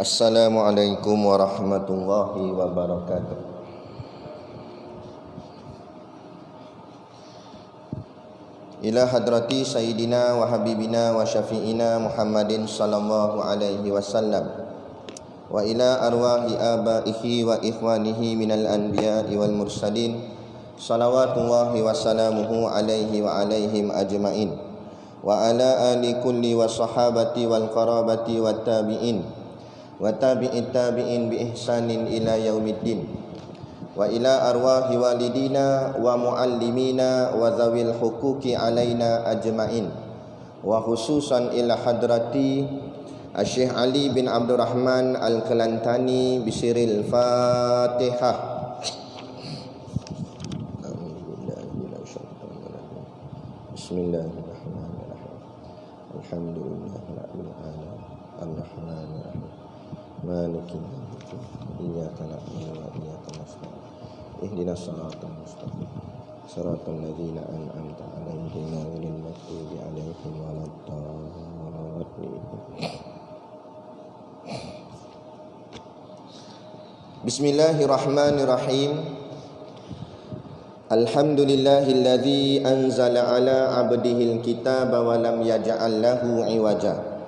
Assalamualaikum warahmatullahi wabarakatuh. Ila hadrati sayyidina wa habibina wa syafi'ina Muhammadin sallallahu alaihi wasallam wa ila arwahi abaihi wa ikhwanihi minal anbiya'i wal mursalin salawatullahi wa salamuhu alaihi wa alaihim ajma'in wa ala ali kulli wa sahabati wal qarabati wa tabi'in wa tabi'it tabi'in bi ihsanin ila yaumiddin wa ila arwahi walidina wa muallimina wa zawil huquqi alaina ajma'in wa khususan ila hadrati Syekh Ali bin Abdurrahman Al-Kelantani bisiril Fatihah. Bismillahirrahmanirrahim. Alhamdulillahirabbil alamin. Arrahmanir rahim. Maliki yaumiddin. Iyyaka na'budu wa iyyaka nasta'in. Ihdinas siratal mustaqim. Siratal ladzina an'amta 'alaihim ghairil maghdubi 'alaihim waladdallin. Bismillahirrahmanirrahim. Alhamdulillahilladzi anzala 'ala 'abdihil kitaba wa lam yaj'al lahu 'iwaja.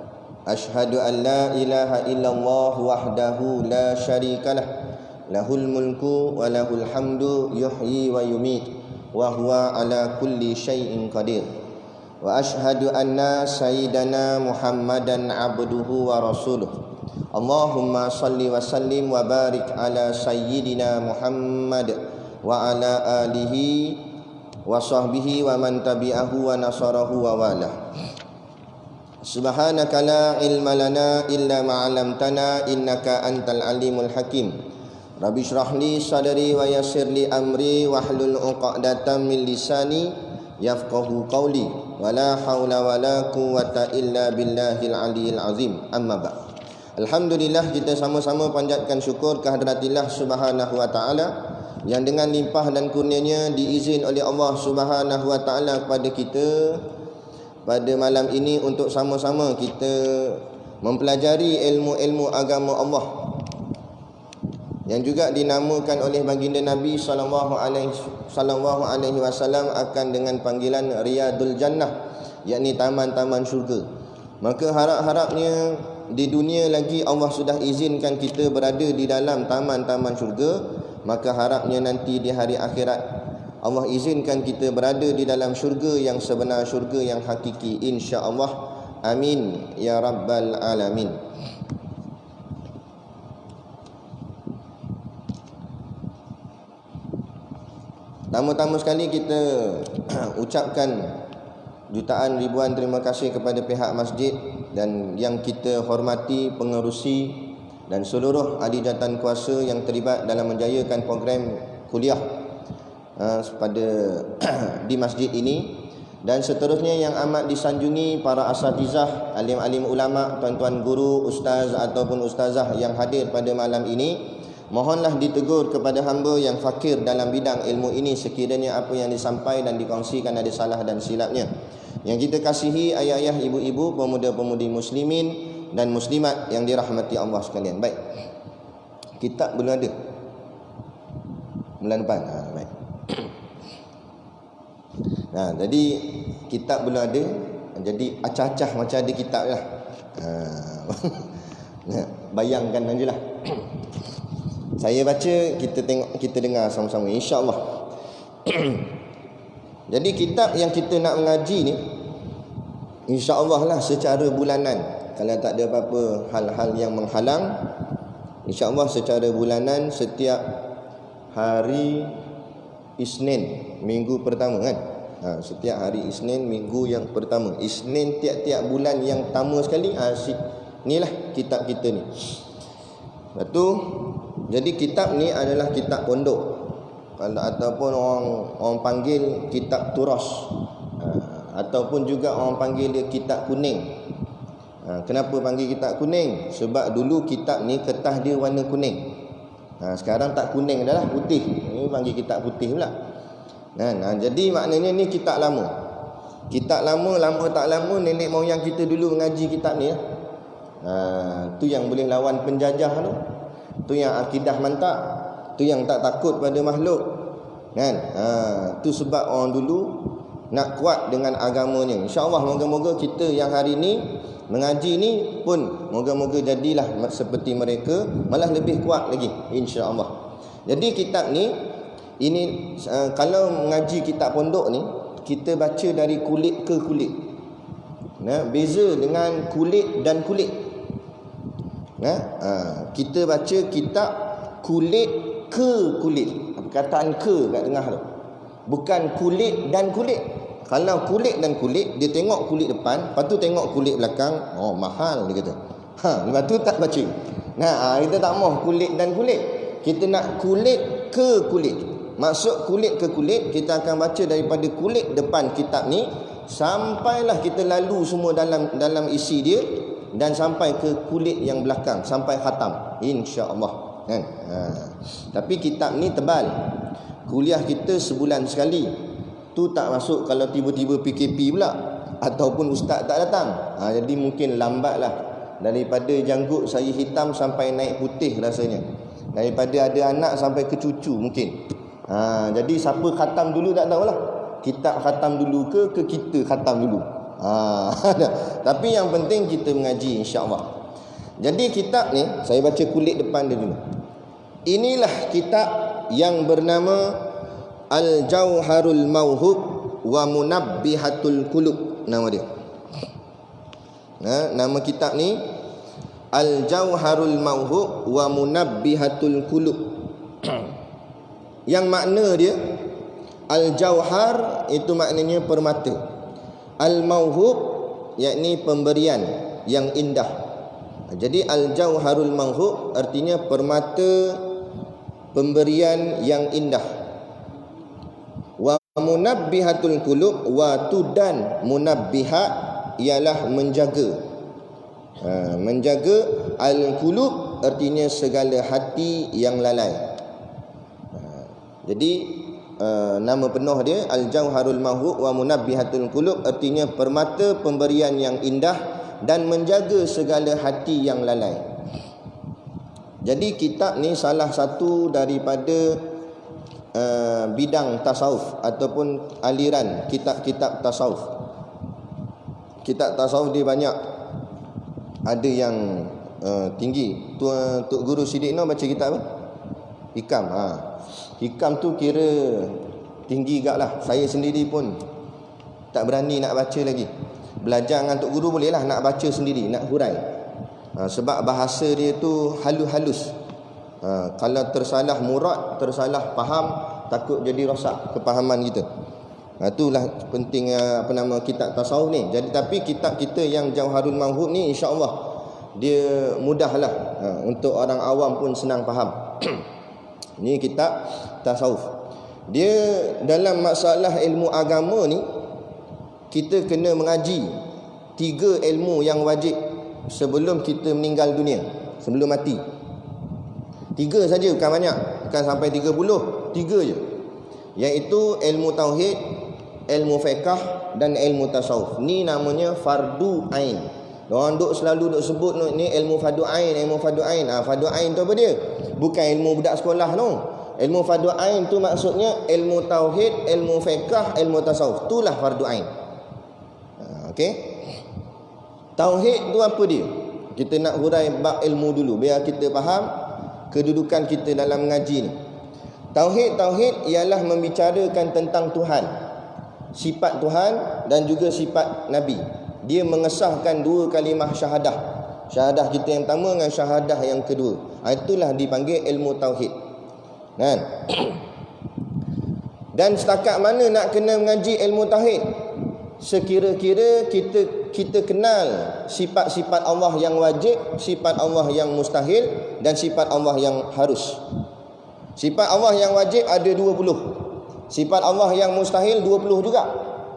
Ashhadu an la ilaha illallah wahdahu la syarikalah lahul mulku wa lahul hamdu yuhyi wa yumit wa huwa ala kulli syai'in qadir. Wa ashhadu anna sayyidana Muhammadan abduhu wa rasuluh. Allahumma salli wa sallim wa barik ala sayyidina Muhammad wa ala alihi wa sahbihi wa man tabi'ahu wa nasarahu wa walah. Subhanaka la ilma lana illa ma 'allamtana innaka antal alimul hakim. Rabbi shrah li sadri wa yassir li amri wahlul 'uqdatam min lisani yafqahu qawli wa la haula wa la quwwata illa billahil aliyil azim. Amma ba'd. Alhamdulillah, kita sama-sama panjatkan syukur kehadраtillah Subhanahu wa taala yang dengan limpah dan kurnianya diizin oleh Allah Subhanahu wa taala kepada kita pada malam ini untuk sama-sama kita mempelajari ilmu-ilmu agama Allah yang juga dinamakan oleh baginda Nabi sallallahu alaihi wasallam akan dengan panggilan Riyadul Jannah, yakni taman-taman syurga. Maka harap-harapnya di dunia lagi Allah sudah izinkan kita berada di dalam taman-taman syurga, maka harapnya nanti di hari akhirat Allah izinkan kita berada di dalam syurga yang sebenar, syurga yang hakiki, insya-Allah. Amin ya rabbal alamin. Pertama-tama sekali kita ucapkan jutaan ribuan terima kasih kepada pihak masjid dan yang kita hormati pengerusi dan seluruh ahli jawatan kuasa yang terlibat dalam menjayakan program kuliah pada di masjid ini, dan seterusnya yang amat disanjungi para asatizah, alim-alim ulama, tuan-tuan guru, ustaz ataupun ustazah yang hadir pada malam ini. Mohonlah ditegur kepada hamba yang fakir dalam bidang ilmu ini sekiranya apa yang disampaikan dan dikongsikan ada salah dan silapnya. Yang kita kasihi ayah-ayah, ibu-ibu, pemuda-pemudi muslimin dan muslimat yang dirahmati Allah sekalian. Baik, kitab belum ada bulan depan. Baik. Nah, jadi kitab belum ada, jadi acah-acah macam ada kitab lah. Bayangkan aja lah. Saya baca, kita tengok, kita dengar sama-sama, insya-Allah. Jadi kitab yang kita nak mengaji ni, insya-Allah lah secara bulanan. Kalau tak ada apa-apa hal-hal yang menghalang, insya-Allah secara bulanan setiap hari Isnin minggu pertama kan. Setiap hari Isnin minggu yang pertama. Isnin tiap-tiap bulan yang pertama sekali. Inilah kitab kita ni. Lepas tu, jadi kitab ni adalah kitab pondok, ataupun orang panggil kitab turas, ataupun juga orang panggil dia kitab kuning. Kenapa panggil kitab kuning? Sebab dulu kitab ni kertas dia warna kuning. Sekarang tak kuning dah lah, putih. Ini panggil kitab putih pula. Jadi maknanya ni kitab lama. Kitab lama tak lama nenek moyang kita dulu mengaji kitab ni. Tu yang boleh lawan penjajah tu. Tu yang akidah mantap. Tu yang tak takut pada makhluk. Kan? Tu sebab orang dulu nak kuat dengan agamanya. InsyaAllah moga-moga kita yang hari ni mengaji ni pun moga-moga jadilah seperti mereka, malah lebih kuat lagi insya-Allah. Jadi kitab ni ini kalau mengaji kitab pondok ni kita baca dari kulit ke kulit. Beza dengan kulit dan kulit. Kita baca kitab kulit ke kulit. Perkataan ke kat tengah tu. Bukan kulit dan kulit. Kalau kulit dan kulit, dia tengok kulit depan, lepas tu tengok kulit belakang, oh mahal dia kata. Lepas tu tak baca. Kita tak mahu kulit dan kulit. Kita nak kulit ke kulit. Maksud kulit ke kulit, kita akan baca daripada kulit depan kitab ni sampailah kita lalu semua dalam isi dia dan sampai ke kulit yang belakang sampai khatam insya-Allah kan. Tapi kitab ni tebal. Kuliah kita sebulan sekali. Tu tak masuk kalau tiba-tiba PKP pula ataupun ustaz tak datang. Jadi mungkin lambatlah. Daripada janggut saya hitam sampai naik putih rasanya. Daripada ada anak sampai ke cucu mungkin. Jadi siapa khatam dulu tak tahulah. Kitab khatam dulu ke kita khatam dulu. Tapi yang penting kita mengaji insya-Allah. Jadi kitab ni saya baca kulit depan dia dulu. Inilah kitab yang bernama Al-Jauharul Mauhub wa Munabbihatul Qulub, nama dia. Nama kitab ni Al-Jauharul Mauhub wa Munabbihatul Qulub. Yang makna dia Al-Jauhar itu maknanya permata. Al-Mauhub yakni pemberian yang indah. Jadi Al-Jauharul Mauhub artinya permata pemberian yang indah. Wa munabbihatul qulub, wa tudan munabbihat ialah menjaga. Menjaga al-qulub artinya segala hati yang lalai. Jadi nama penuh dia Al-Jauharul Mauhub wa Munabbihatul Qulub artinya permata pemberian yang indah dan menjaga segala hati yang lalai. Jadi kitab ni salah satu daripada bidang tasawuf ataupun aliran kitab-kitab tasawuf. Kitab tasawuf dia banyak. Ada yang tinggi. Tok Guru Siddiq Nur baca kitab apa? Hikam. Hikam tu kira tinggi gak lah. Saya sendiri pun tak berani nak baca lagi. Belajar dengan Tok Guru boleh lah, nak baca sendiri, nak hurai. Sebab bahasa dia tu halus-halus. Kalau tersalah murad, tersalah faham, takut jadi rosak kepahaman kita. Itulah penting kitab tasawuf ni. Jadi tapi kitab kita yang Jauharul Mauhub ni insya-Allah dia mudahlah untuk orang awam pun senang faham. Ni kitab tasawuf. Dia dalam masalah ilmu agama ni kita kena mengaji 3 ilmu yang wajib sebelum kita meninggal dunia, sebelum mati. 3 saja, bukan banyak, bukan sampai 30, 3 je. Iaitu ilmu tauhid, ilmu fiqh dan ilmu tasawuf. Ni namanya fardu ain. Orang selalu sebut ni ilmu fardu ain, ilmu fardu ain. Fardu ain tu apa dia? Bukan ilmu budak sekolah tu. Ilmu fardu ain tu maksudnya ilmu tauhid, ilmu fiqh, ilmu tasawuf. Itulah fardu ain. Okey. Tauhid tu apa dia? Kita nak hurai bab ilmu dulu biar kita faham kedudukan kita dalam mengaji ni. Tauhid ialah membicarakan tentang Tuhan, sifat Tuhan dan juga sifat Nabi. Dia mengesahkan 2 kalimah syahadah. Syahadah kita yang pertama dengan syahadah yang kedua. Itulah dipanggil ilmu tauhid. Kan? Dan setakat mana nak kena mengaji ilmu tauhid? Sekira-kira kita kenal sifat-sifat Allah yang wajib, sifat Allah yang mustahil dan sifat Allah yang harus. Sifat Allah yang wajib ada 20. Sifat Allah yang mustahil 20 juga.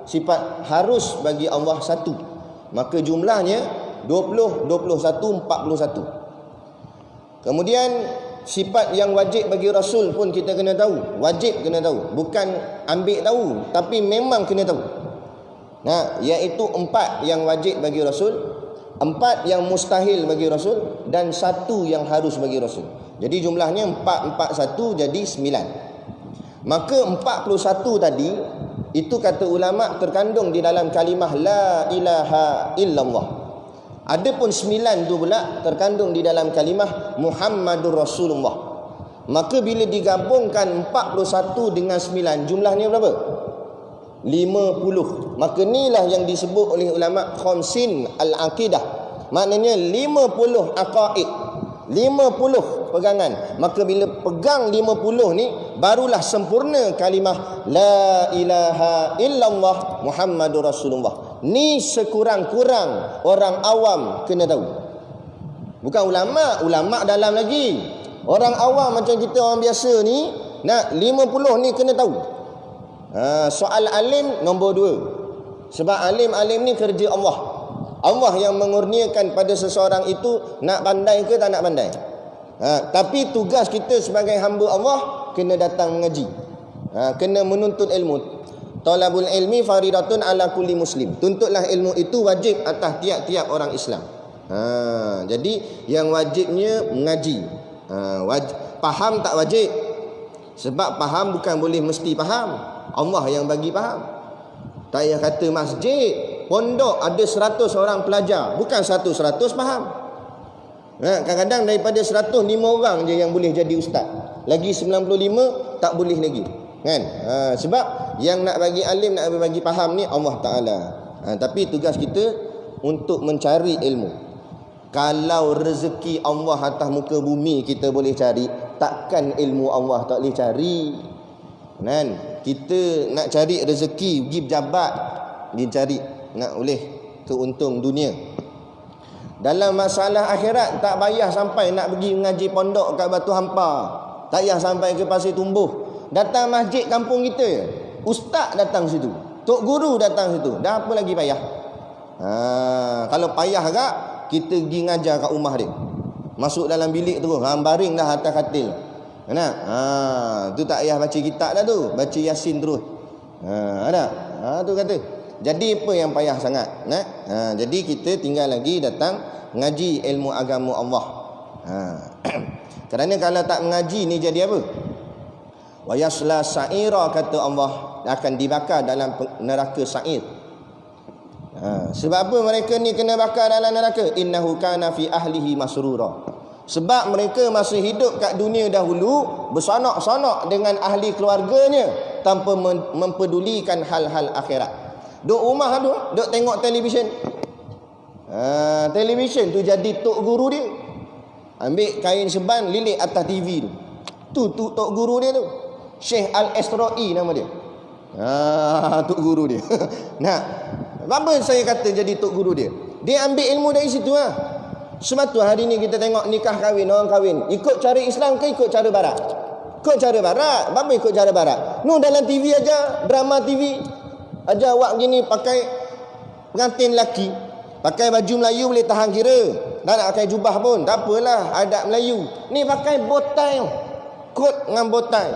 Sifat harus bagi Allah 1. Maka jumlahnya 20, 21, 41. Kemudian sifat yang wajib bagi Rasul pun kita kena tahu. Wajib kena tahu. Bukan ambil tahu, tapi memang kena tahu. Iaitu 4 yang wajib bagi Rasul. 4 yang mustahil bagi Rasul dan 1 yang harus bagi Rasul. Jadi jumlahnya 4 4 1 jadi 9. Maka 41 tadi itu kata ulama terkandung di dalam kalimah la ilaha illallah. Adapun 9 tu pula terkandung di dalam kalimah Muhammadur Rasulullah. Maka bila digabungkan 41 dengan 9 jumlahnya berapa? 50. Maka inilah yang disebut oleh ulama khamsin al-aqidah. Maknanya 50 aqaid, 50 pegangan. Maka bila pegang 50 ni barulah sempurna kalimah la ilaha illallah Muhammadur Rasulullah. Ni sekurang-kurang orang awam kena tahu. Bukan ulama, ulama dalam lagi. Orang awam macam kita orang biasa ni nak 50 ni kena tahu. Soal alim nombor 2. Sebab alim ni kerja Allah. Allah yang mengurniakan pada seseorang itu nak pandai ke tak nak pandai. Tapi tugas kita sebagai hamba Allah kena datang mengaji. Kena menuntut ilmu. Talabul ilmi faridatun ala kulli muslim. Tuntutlah ilmu itu wajib atas tiap-tiap orang Islam. Jadi yang wajibnya mengaji. Faham tak wajib. Sebab faham bukan boleh mesti faham. Allah yang bagi faham. Tak payah kata masjid, pondok ada 100 orang pelajar, bukan 100% faham. Kadang-kadang daripada 100 5 orang je yang boleh jadi ustaz. Lagi 95 tak boleh lagi. Kan? Sebab yang nak bagi alim, nak bagi faham ni Allah Taala. Tapi tugas kita untuk mencari ilmu. Kalau rezeki Allah atas muka bumi kita boleh cari, takkan ilmu Allah tak boleh cari. Kan? Kita nak cari rezeki, pergi pejabat, pergi cari nak boleh keuntung dunia. Dalam masalah akhirat tak payah sampai nak pergi mengaji pondok kat Batu Hampa, tak payah sampai ke Pasir Tumbuh. Datang masjid kampung kita, ustaz datang situ, tok guru datang situ, dah apa lagi payah. Kalau payah agak kita pergi ngajar kat rumah dia, masuk dalam bilik terus, baring dah atas katil. Tu tak payah baca kitab dah tu, baca Yasin terus. Tu kata. Jadi apa yang payah sangat? Jadi kita tinggal lagi datang ngaji ilmu agama Allah. Kerana kalau tak mengaji ni jadi apa? Wa yasla sa'ira, kata Allah, akan dibakar dalam neraka sa'ir. Sebab apa mereka ni kena bakar dalam neraka? Innahu kana fi ahlihi masrura. Sebab mereka masih hidup kat dunia dahulu bersonok-sonok dengan ahli keluarganya tanpa mempedulikan hal-hal akhirat. Duk rumah tu, duk tengok televisyen. Televisyen tu jadi tok guru dia. Ambil kain seban lilit atas TV tu. Tu tok guru dia tu. Syekh Al-Esra'i nama dia. Tok guru dia. Nah, apa saya kata jadi tok guru dia? Dia ambil ilmu dari situ lah. Sebab tu hari ni kita tengok nikah kahwin, orang kahwin ikut cara Islam ke ikut cara barat? Ikut cara barat. Apa ikut cara barat? Dalam TV aja, drama TV aja awak gini pakai pengantin lelaki, pakai baju Melayu boleh tahan kira. Tak nak pakai jubah pun, tak apalah, adat Melayu. Ni pakai botai, kot dengan botai.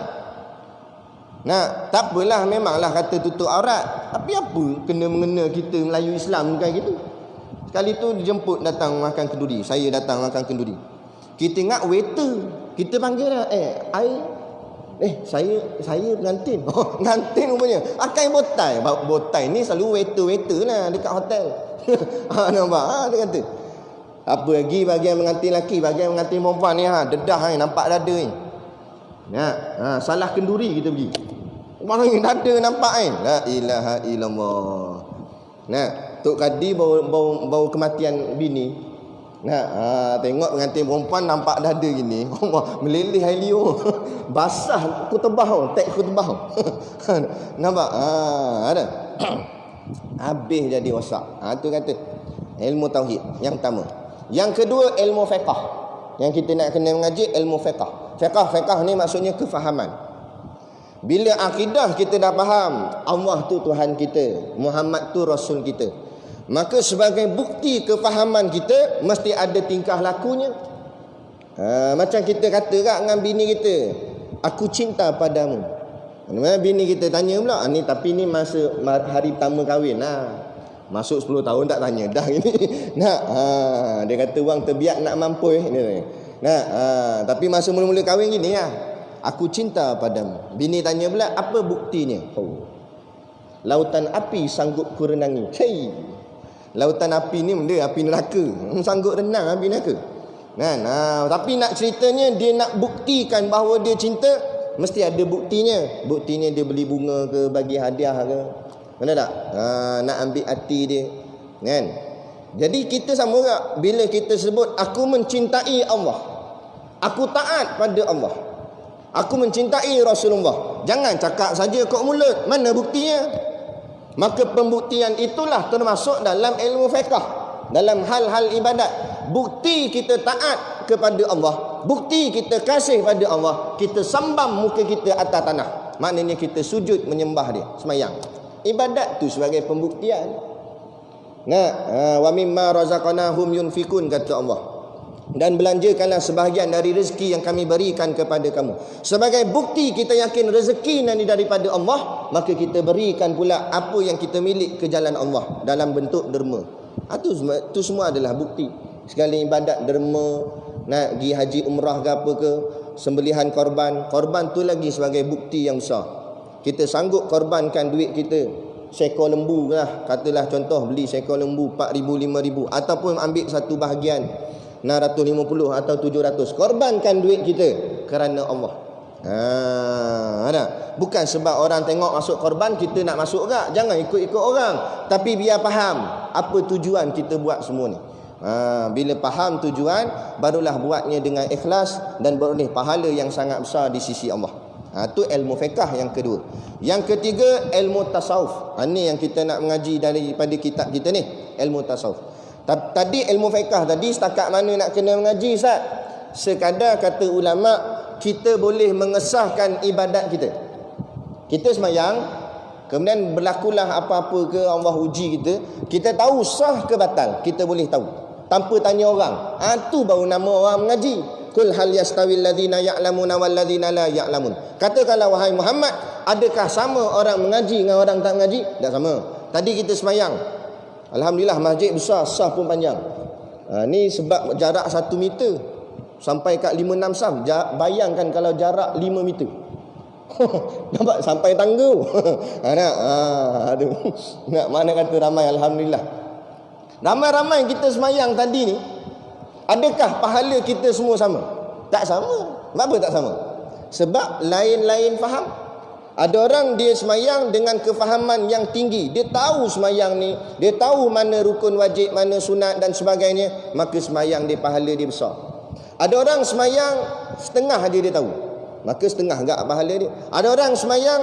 Tak apalah, memanglah kata tutup aurat. Tapi apa kena mengena kita Melayu Islam kan gitu? Sekali tu dijemput datang makan kenduri. Saya datang makan kenduri. Kita ingat waiter. Kita panggil lah, saya pengantin. Pengantin rupanya. Pakai botai. Botai ni selalu waiter lah dekat hotel. Nampak? Dia kata. Apa lagi bagian pengantin lelaki, bagian pengantin perempuan ni dedah ni, nampak dada ni. Salah kenduri kita pergi. Mana ni dada nampak kan? La ilaha illallah. Tok Kadi bau kematian bini. Tengok pengantin perempuan nampak dada gini. Meleleh helio. Basah kutubah, tek kutubah. Nampak? Ada. Habis jadi rosak. Tu kata ilmu tauhid yang pertama. Yang kedua ilmu fiqh. Yang kita nak kena mengaji ilmu fiqh. Fiqh ni maksudnya kefahaman. Bila akidah kita dah faham, Allah tu Tuhan kita, Muhammad tu Rasul kita, maka sebagai bukti kefahaman kita mesti ada tingkah lakunya. Macam kita kata kat dengan bini kita, aku cinta padamu. Bini kita tanya pula, tapi ni masa hari pertama kahwin. Masuk 10 tahun tak tanya dah ini. Nah, dia kata wang terbiak nak mampu Nah, tapi masa mula-mula kahwin gini lah. Aku cinta padamu. Bini tanya pula, apa buktinya? Lautan api sanggup ku renangi. Hey. Lautan api ni benda api neraka. Sanggup renang api neraka. Kan? Tapi nak ceritanya dia nak buktikan bahawa dia cinta, mesti ada buktinya. Buktinya dia beli bunga ke, bagi hadiah ke. Mana tak? Nak ambil hati dia. Kan? Jadi kita sama juga. Bila kita sebut aku mencintai Allah, aku taat pada Allah, aku mencintai Rasulullah, jangan cakap saja kok mulut. Mana buktinya? Maka pembuktian itulah termasuk dalam ilmu fiqh, dalam hal-hal ibadat. Bukti kita taat kepada Allah, bukti kita kasih pada Allah, kita sambam muka kita atas tanah. Maknanya kita sujud menyembah dia, semayang. Ibadat tu sebagai pembuktian. Wa mimma razaqnahum yunfikun, kata Allah. Dan belanjakanlah sebahagian dari rezeki yang kami berikan kepada kamu. Sebagai bukti kita yakin rezeki ini daripada Allah, maka kita berikan pula apa yang kita milik ke jalan Allah dalam bentuk derma. Itu semua adalah bukti. Segala ibadat, derma, nak pergi haji umrah ke apa ke, sembelihan korban. Korban tu lagi sebagai bukti yang besar. Kita sanggup korbankan duit kita, seekor lembu lah, katalah contoh beli seekor lembu 4,000 5,000, ataupun ambil satu bahagian 650 atau 700, korbankan duit kita kerana Allah. Bukan sebab orang tengok masuk korban kita nak masuk ke. Jangan ikut-ikut orang, tapi biar faham apa tujuan kita buat semua ni. Bila faham tujuan, barulah buatnya dengan ikhlas dan beroleh pahala yang sangat besar di sisi Allah. Itu ilmu fiqh yang kedua. Yang ketiga, ilmu tasawuf. Ini yang kita nak mengaji daripada kitab kita ni, ilmu tasawuf. Tadi ilmu fiqh tadi setakat mana nak kena mengaji, Ustaz? Sekadar kata ulama, kita boleh mengesahkan ibadat kita. Kita semayang, kemudian berlakulah apa-apa ke, Allah uji kita, kita tahu sah ke batal, kita boleh tahu tanpa tanya orang. Itu baru nama orang mengaji. Kul hal yastawil ladzina ya'lamuna wal ladzina la ya'lamun. Katakanlah wahai Muhammad, adakah sama orang mengaji dengan orang tak mengaji? Tak sama. Tadi kita semayang, alhamdulillah masjid besar, sah pun panjang. Ni sebab jarak 1 meter sampai kat 5-6 sam. Bayangkan kalau jarak 5 meter. Nampak sampai tangga. Aduh. Nak mana kata ramai, alhamdulillah. Ramai-ramai kita semayang tadi ni, adakah pahala kita semua sama? Tak sama. Kenapa tak sama? Sebab lain-lain faham. Ada orang dia semayang dengan kefahaman yang tinggi. Dia tahu semayang ni, dia tahu mana rukun wajib, mana sunat dan sebagainya, maka semayang dia pahala dia besar. Ada orang semayang setengah aja dia tahu, maka setengah agak pahala dia. Ada orang semayang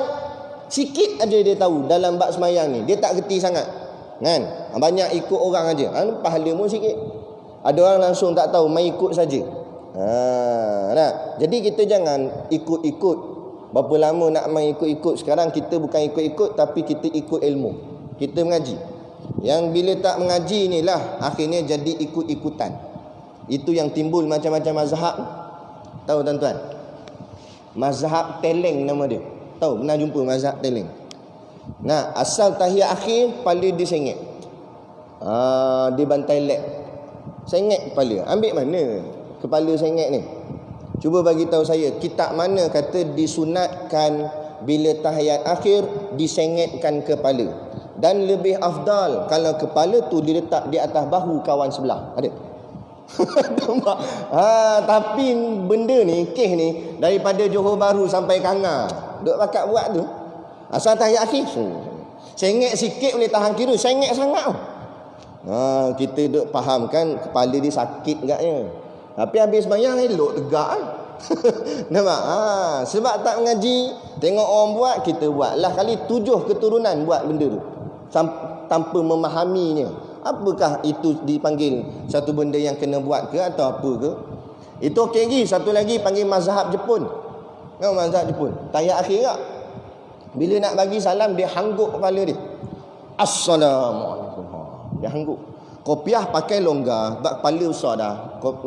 sikit aja dia tahu dalam bab semayang ni, dia tak gerti sangat. Kan? Banyak ikut orang aja, pahala pun sikit. Ada orang langsung tak tahu, main ikut saja. Jadi kita jangan ikut-ikut. Berapa lama nak main ikut-ikut? Sekarang kita bukan ikut-ikut, tapi kita ikut ilmu. Kita mengaji. Yang bila tak mengaji inilah akhirnya jadi ikut-ikutan. Itu yang timbul macam-macam mazhab. Tahu tuan-tuan? Mazhab teleng nama dia. Tahu? Pernah jumpa mazhab teleng? Asal tahiyat akhir kepala dia sengit. Dia bantai lek. Sengit kepala. Ambil mana kepala sengit ni? Cuba bagi tahu saya, kitab mana kata disunatkan bila tahiyat akhir disengitkan kepala? Dan lebih afdal kalau kepala tu diletak di atas bahu kawan sebelah. Ada? Tapi benda ni, kes ni, daripada Johor Bahru sampai Kanga, duk pakat buat tu. Asal tahiyat akhir, sengit sikit boleh tahan kira, sengit sangat. Kita duk fahamkan kepala dia sakit agaknya. Tapi habis sembahyang elok tegak kan. Nampak? Sebab tak mengaji, tengok orang buat, kita buatlah. Kali 7 keturunan buat benda tu tanpa memahaminya. Apakah itu dipanggil satu benda yang kena buat ke atau apa ke? Itu okey lagi. Satu lagi panggil mazhab Jepun. Tahu mazhab Jepun? Tahiyat akhir tak? Bila nak bagi salam, dia hangguk kepala dia. Assalamualaikum. Dia hangguk. Kopiah pakai longgar, sebab kepala besar dah.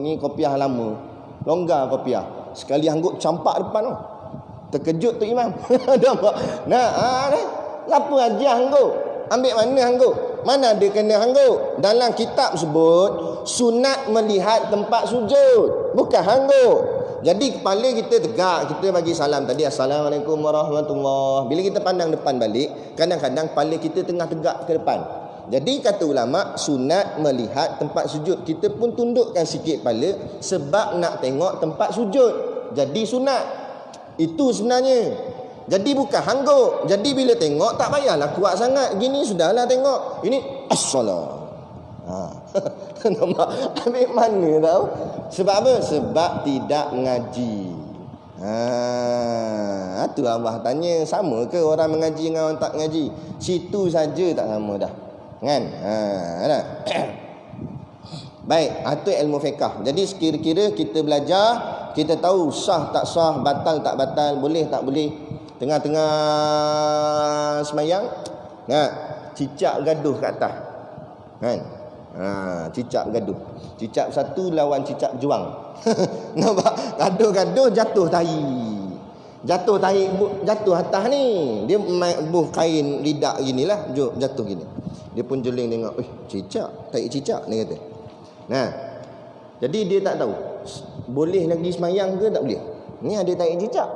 Ni kopiah lama. Longgar kopiah. Sekali hangguk campak depan tu. Terkejut tu imam. Nampak? Apa aja hangguk? Ambil mana hangguk? Mana ada kena hangguk? Dalam kitab sebut sunat melihat tempat sujud, bukan hangguk. Jadi kepala kita tegak, kita bagi salam tadi, Assalamualaikum warahmatullahi. Bila kita pandang depan balik, kadang-kadang kepala kita tengah tegak ke depan. Jadi kata ulama, sunat melihat tempat sujud. Kita pun tundukkan sikit kepala sebab nak tengok tempat sujud. Jadi sunat. Itu sebenarnya. Jadi bukan hangguk. Jadi bila tengok tak payahlah kuat sangat. Gini sudahlah tengok. Ini as-salam. Nampak? Ambil mana tahu? Sebab apa? Sebab tidak mengaji. Itu Allah tanya, sama ke orang mengaji dengan orang tak mengaji? Situ saja tak sama dah. Kan? Ada. Baik, itu ilmu fiqh. Jadi sekira-kira kita belajar, kita tahu sah tak sah, batal tak batal, boleh tak boleh. Tengah-tengah semayang, cicak gaduh kat atas. Kan? Cicak gaduh. Cicak satu lawan cicak juang. Nampak? Gaduh-gaduh jatuh tahi. Jatuh tahi, jatuh atas ni. Dia buh kain lidak ginilah, jatuh gini. Dia pun jeling tengok, cicak, tahi cicak dia kata. Jadi dia tak tahu boleh lagi semayang ke tak boleh. Ni ada tahi cicak.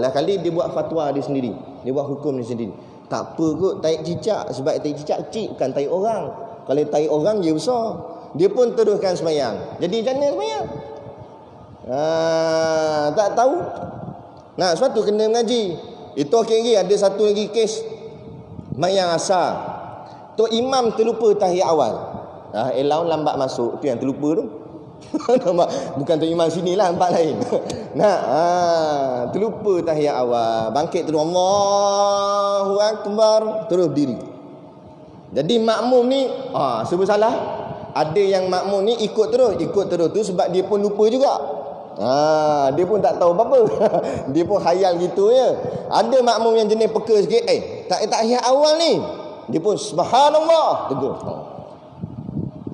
Lah kali dia buat fatwa dia sendiri. Dia buat hukum dia sendiri. Tak apa kot tahi cicak, sebab tahi cicak kecil, bukan tahi orang. Kalau tahi orang dia besar. Dia pun teruskan semayang. Jadi macam mana semayang? Tak tahu. Sebab tu kena mengaji. Itu lagi ada satu lagi kes semayang asar. Tok imam terlupa tahiyat awal. Elaun lambat masuk, tu yang terlupa tu. Bukan tu imam sini lah, tempat lain. Terlupa tahiyat awal, bangkit terus Allahu Akbar, terus diri. Jadi makmum ni sebut salah. Ada yang makmum ni ikut terus tu sebab dia pun lupa juga. Dia pun tak tahu apa-apa. Dia pun khayal gitu je. Ada makmum yang jenis peka sikit, tahiyat awal ni. Dia pun subhanallah, tegur.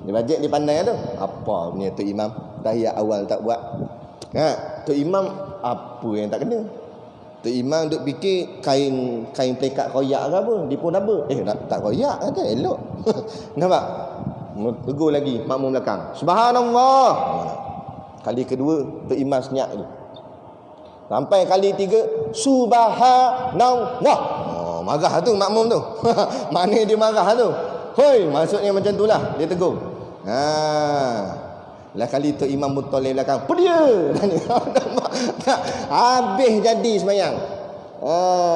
Dia bajet dia pandai tu. Apa punya tu imam tahiyat awal tak buat. Tu imam apa yang tak kena? Tu imam duk fikir kain pelekat koyak ke apa. Dia pun apa? Tak koyak kata elok. Nampak? Tegur lagi makmum belakang. Subhanallah. Kali kedua tu imam senyap tu. Sampai kali tiga subhanallah. Marah tu makmum tu. Mana dia marah tu? Hoi, maksudnya macam itulah dia tegur. Lah kali tu imam mutoleh belakang. Apa dia? Habis jadi semayang.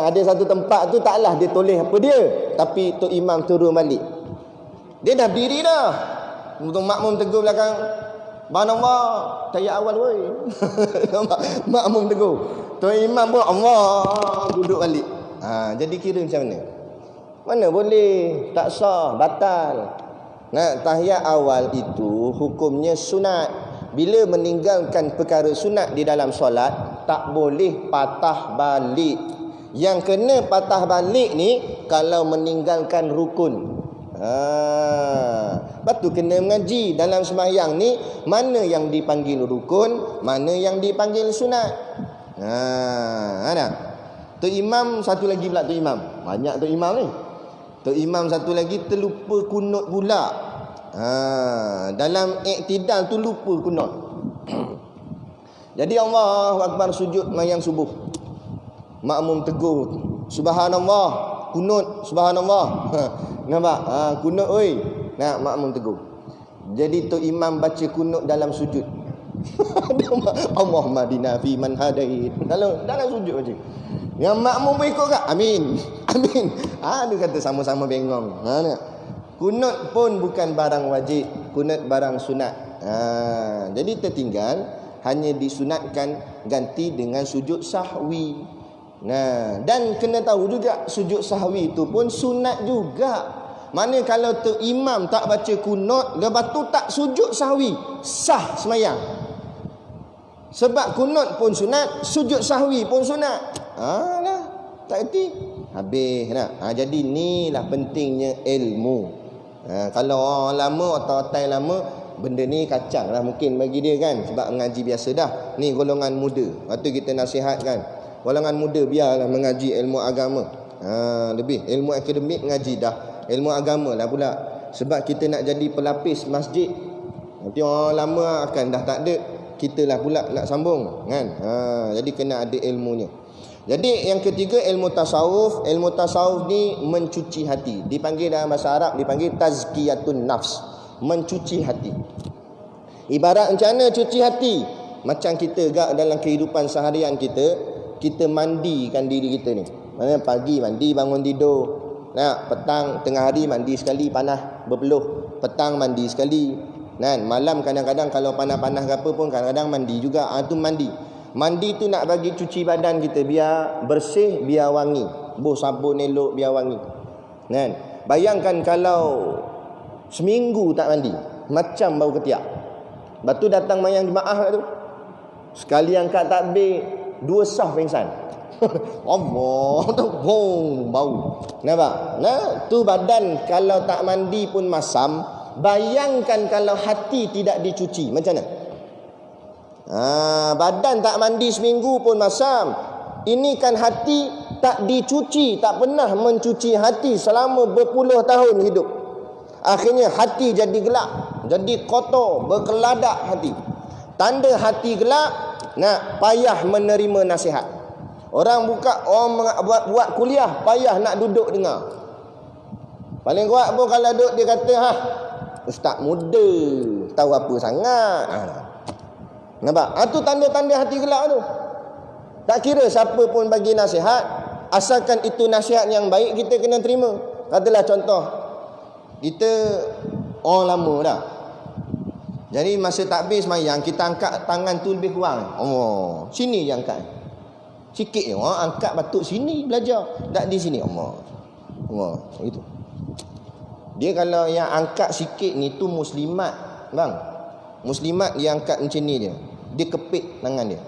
Ada satu tempat tu taklah dia toleh apa dia, tapi tu imam turun balik. Dia dah berdiri dah. Untuk makmum tegur belakang. Subhanallah, tahiyat awal woi. Makmum tegur. Tu imam pun Allah duduk balik. Jadi kira macam mana? Mana boleh, tak sah, batal. Tahiyat awal itu hukumnya sunat. Bila meninggalkan perkara sunat di dalam solat, tak boleh patah balik. Yang kena patah balik ni kalau meninggalkan rukun. Lepas tu kena mengaji dalam sembahyang ni, mana yang dipanggil rukun, mana yang dipanggil sunat. Ada. Tu imam satu lagi pula tu imam. Banyak tu imam ni. Tu imam satu lagi terlupa kunut pula. Dalam iktidal tu lupa kunut. Jadi Allahu Akbar sujud mayang subuh. Makmum tegur, subhanallah, kunut, subhanallah. Nampak? Kunut oi. Makmum tegur. Jadi tu imam baca kunut dalam sujud. Allahumma dina fi man hadait. Dalam sujud baca. Yang makmum pun ikut tak? Amin. Dia kata sama-sama bengong. Kunut pun bukan barang wajib, kunut barang sunat. Jadi tertinggal, hanya disunatkan ganti dengan sujud sahwi. Dan kena tahu juga sujud sahwi itu pun sunat juga. Mana kalau tu imam tak baca kunut, lepas tu tak sujud sahwi, sah semayang. Sebab kunut pun sunat, sujud sahwi pun sunat. Lah, tak erti. Habis nak. Jadi inilah pentingnya ilmu. Kalau orang lama atau otai lama, benda ni kacang lah mungkin bagi dia kan, sebab mengaji biasa dah. Ni golongan muda. Lepas tu kita nasihatkan golongan muda biarlah mengaji ilmu agama. Lebih ilmu akademik mengaji dah. ilmu agama lah pula. Sebab kita nak jadi pelapis masjid, nanti orang lama akan dah tak ada, kita lah pula nak sambung kan. Jadi kena ada ilmunya. Jadi yang ketiga ilmu tasawuf. Ilmu tasawuf ni mencuci hati. Dipanggil dalam bahasa Arab dipanggil tazkiyatun nafs, mencuci hati. Ibarat macam mana cuci hati? Macam kita gak dalam kehidupan seharian kita mandikan diri kita ni. Maksudnya pagi mandi bangun tidur. Nah, petang tengah hari mandi sekali panas berpeluh. Petang mandi sekali. Kan, malam kadang-kadang kalau panas-panas ke apa pun kadang-kadang mandi juga. Itu mandi. Mandi tu nak bagi cuci badan kita biar bersih, biar wangi. Buh sabun elok biar wangi. Kan? Bayangkan kalau seminggu tak mandi, macam bau ketiak. Lepas tu datang mayang jemaah tu. Sekali angkat takbir, 2 saf pingsan. Allah tu bau. Nampak? Nah, tu badan kalau tak mandi pun masam. Bayangkan kalau hati tidak dicuci, macam mana? Badan tak mandi seminggu pun masam. Ini kan hati tak dicuci, tak pernah mencuci hati selama berpuluh tahun hidup. Akhirnya hati jadi gelap, jadi kotor, berkeladak hati. Tanda hati gelap, nak payah menerima nasihat. Orang buat kuliah, payah nak duduk dengar. Paling kuat pun kalau duduk dia kata, ustaz muda, tahu apa sangat. Nampak? Itu tanda-tanda hati gelap tu. Tak kira siapa pun bagi nasihat, asalkan itu nasihat yang baik, kita kena terima. Katalah contoh, kita orang lama dah. Jadi masa takbir semayang, kita angkat tangan tu lebih kurang. Sini je angkat. Sikit je orang angkat, patut sini belajar. Tak di sini. Itu. Dia kalau yang angkat sikit ni tu muslimat, bang. Muslimat dia angkat macam ni dia. Dia kepit tangan dia.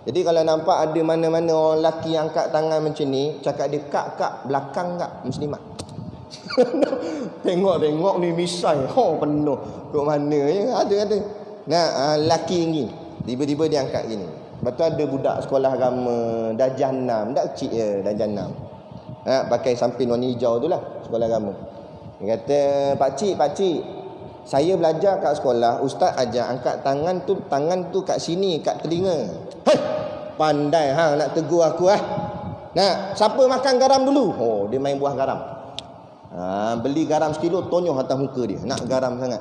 Jadi kalau nampak ada mana-mana orang lelaki yang angkat tangan macam ni, cakap dia kak belakang kak muslimat. Tengok ni misai. Penuh. Kok mana ya? Ada. Nah, lelaki ni tiba-tiba dia angkat gini. Lepas tu ada budak sekolah agama darjah 6, dak kecil je darjah 6. Pakai samping warna hijau tu lah, sekolah agama. Dia kata, Pak cik, saya belajar kat sekolah, ustaz ajar angkat tangan tu kat sini, kat telinga. Pandai nak tegur aku Nah, siapa makan garam dulu? Dia main buah garam. Beli garam sekilo, tonyoh atas muka dia. Nak garam sangat.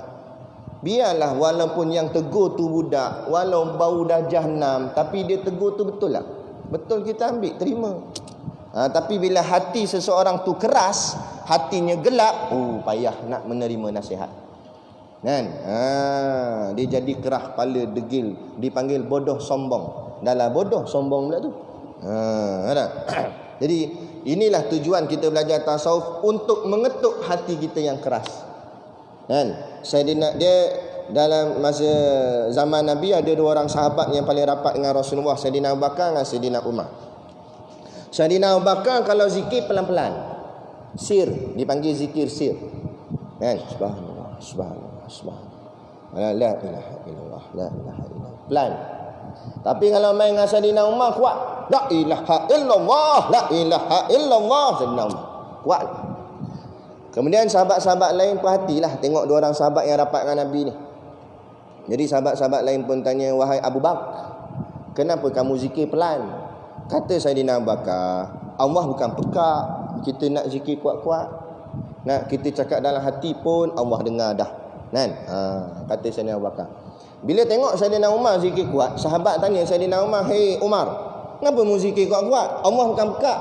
Biarlah walaupun yang tegur tu budak, walau bau dah jahanam, tapi dia tegur tu betul lah. Betul, kita ambil, terima. Tapi bila hati seseorang tu keras, hatinya gelap, payah nak menerima nasihat. Kan? Dia jadi kerah kepala, degil, dipanggil bodoh sombong. Dalam bodoh sombong pula tu. Jadi inilah tujuan kita belajar tasawuf, untuk mengetuk hati kita yang keras. Kan? Dia dalam masa zaman Nabi ada 2 orang sahabat yang paling rapat dengan Rasulullah, Sayyidina Abu Bakar dan Sayyidina Umar. Sayyidina Abu Bakar kalau zikir pelan-pelan. Sir, dipanggil zikir sir. Kan? Subhanallah. La ilaha illallah, la ilaha illallah. Pelan. Tapi kalau main dengan Sayyidina Umar kuat. La ilaha illallah, la ilaha illallah. Sayyidina Umar kuat. Kemudian sahabat-sahabat lain perhatilah, tengok 2 orang sahabat yang rapat dengan Nabi ni. Jadi sahabat-sahabat lain pun tanya, wahai Abu Bakar, kenapa kamu zikir pelan? Kata Sayyidina Abu Bakar, Allah bukan pekak, kita nak zikir kuat-kuat. Nak kita cakap dalam hati pun Allah dengar dah. Kan? Kata Sayyidina Abu Bakar. Bila tengok Sayyidina Umar zikir kuat, sahabat tanya Sayyidina Umar, "Hei Umar, kenapa mu zikir kuat-kuat? Allah bukan pekak."